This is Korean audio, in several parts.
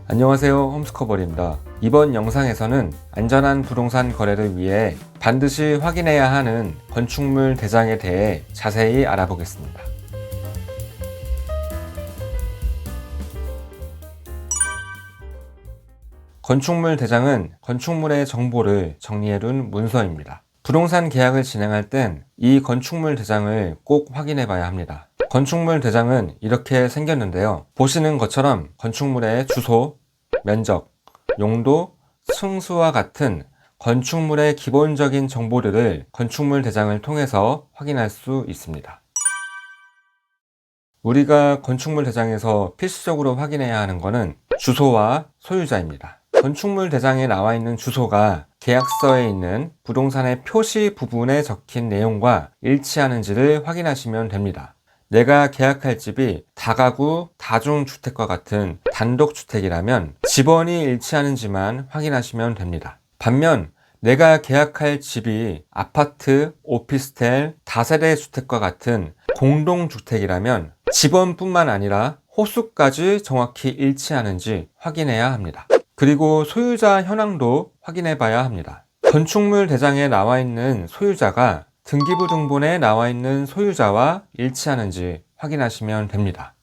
안녕하세요, 홈스커버리입니다. 이번 영상에서는 안전한 부동산 거래를 위해 반드시 확인해야 하는 건축물 대장에 대해 자세히 알아보겠습니다. 건축물 대장은 건축물의 정보를 정리해둔 문서입니다. 부동산 계약을 진행할 땐 이 건축물 대장을 꼭 확인해 봐야 합니다. 건축물 대장은 이렇게 생겼는데요. 보시는 것처럼 건축물의 주소, 면적, 용도, 층수와 같은 건축물의 기본적인 정보들을 건축물 대장을 통해서 확인할 수 있습니다. 우리가 건축물 대장에서 필수적으로 확인해야 하는 것은 주소와 소유자입니다. 건축물 대장에 나와 있는 주소가 계약서에 있는 부동산의 표시 부분에 적힌 내용과 일치하는지를 확인하시면 됩니다. 내가 계약할 집이 다가구, 다중주택과 같은 단독주택이라면 지번이 일치하는지만 확인하시면 됩니다. 반면 내가 계약할 집이 아파트, 오피스텔, 다세대 주택과 같은 공동주택이라면 지번뿐만 아니라 호수까지 정확히 일치하는지 확인해야 합니다. 그리고 소유자 현황도 확인해 봐야 합니다. 건축물 대장에 나와 있는 소유자가 등기부 등본에 나와 있는 소유자와 일치하는지 확인하시면 됩니다.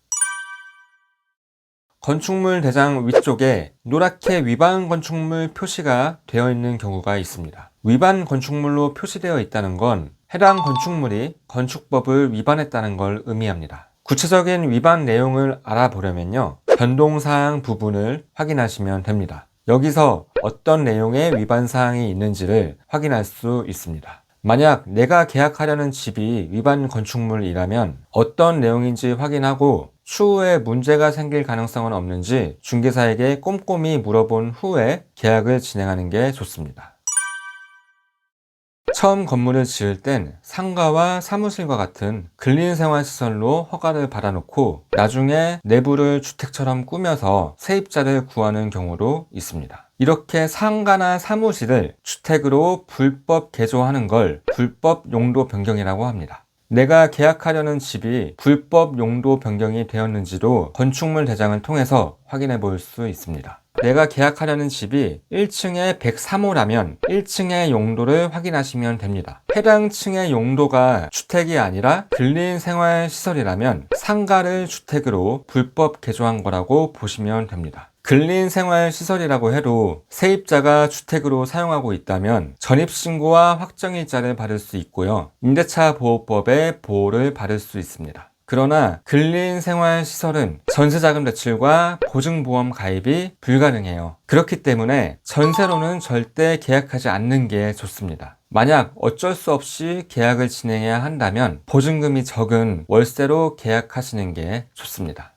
건축물 대장 위쪽에 노랗게 위반 건축물 표시가 되어 있는 경우가 있습니다. 위반 건축물로 표시되어 있다는 건 해당 건축물이 건축법을 위반했다는 걸 의미합니다. 구체적인 위반 내용을 알아보려면요, 변동사항 부분을 확인하시면 됩니다. 여기서 어떤 내용의 위반 사항이 있는지를 확인할 수 있습니다. 만약 내가 계약하려는 집이 위반 건축물이라면 어떤 내용인지 확인하고 추후에 문제가 생길 가능성은 없는지 중개사에게 꼼꼼히 물어본 후에 계약을 진행하는 게 좋습니다. 처음 건물을 지을 땐 상가와 사무실과 같은 근린생활시설로 허가를 받아놓고 나중에 내부를 주택처럼 꾸며서 세입자를 구하는 경우도 있습니다. 이렇게 상가나 사무실을 주택으로 불법 개조하는 걸 불법 용도 변경이라고 합니다. 내가 계약하려는 집이 불법 용도 변경이 되었는지도 건축물 대장을 통해서 확인해 볼 수 있습니다. 내가 계약하려는 집이 1층에 103호라면 1층의 용도를 확인하시면 됩니다. 해당 층의 용도가 주택이 아니라 근린생활시설이라면 상가를 주택으로 불법 개조한 거라고 보시면 됩니다. 근린생활시설이라고 해도 세입자가 주택으로 사용하고 있다면 전입신고와 확정일자를 받을 수 있고요, 임대차 보호법의 보호를 받을 수 있습니다. 그러나 근린생활시설은 전세자금 대출과 보증보험 가입이 불가능해요. 그렇기 때문에 전세로는 절대 계약하지 않는 게 좋습니다. 만약 어쩔 수 없이 계약을 진행해야 한다면 보증금이 적은 월세로 계약하시는 게 좋습니다.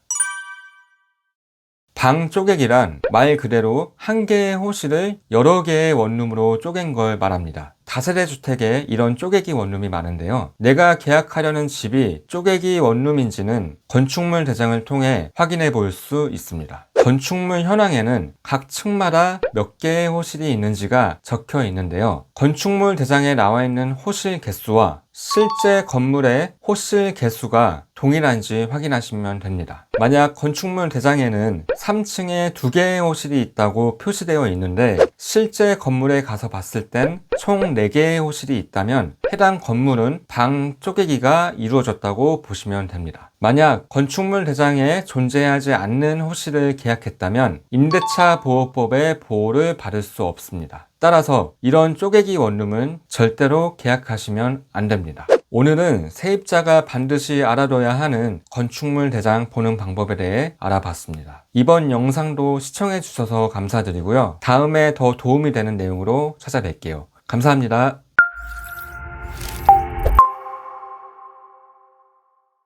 방 쪼개기란 말 그대로 한 개의 호실을 여러 개의 원룸으로 쪼갠 걸 말합니다. 다세대 주택에 이런 쪼개기 원룸이 많은데요, 내가 계약하려는 집이 쪼개기 원룸인지는 건축물 대장을 통해 확인해 볼 수 있습니다. 건축물 현황에는 각 층마다 몇 개의 호실이 있는지가 적혀 있는데요, 건축물 대장에 나와 있는 호실 개수와 실제 건물의 호실 개수가 동일한지 확인하시면 됩니다. 만약 건축물 대장에는 3층에 2개의 호실이 있다고 표시되어 있는데 실제 건물에 가서 봤을 땐 총 4개의 호실이 있다면 해당 건물은 방 쪼개기가 이루어졌다고 보시면 됩니다. 만약 건축물 대장에 존재하지 않는 호실을 계약했다면 임대차 보호법의 보호를 받을 수 없습니다. 따라서 이런 쪼개기 원룸은 절대로 계약하시면 안 됩니다. 오늘은 세입자가 반드시 알아둬야 하는 건축물 대장 보는 방법에 대해 알아봤습니다. 이번 영상도 시청해 주셔서 감사드리고요, 다음에 더 도움이 되는 내용으로 찾아뵐게요. 감사합니다.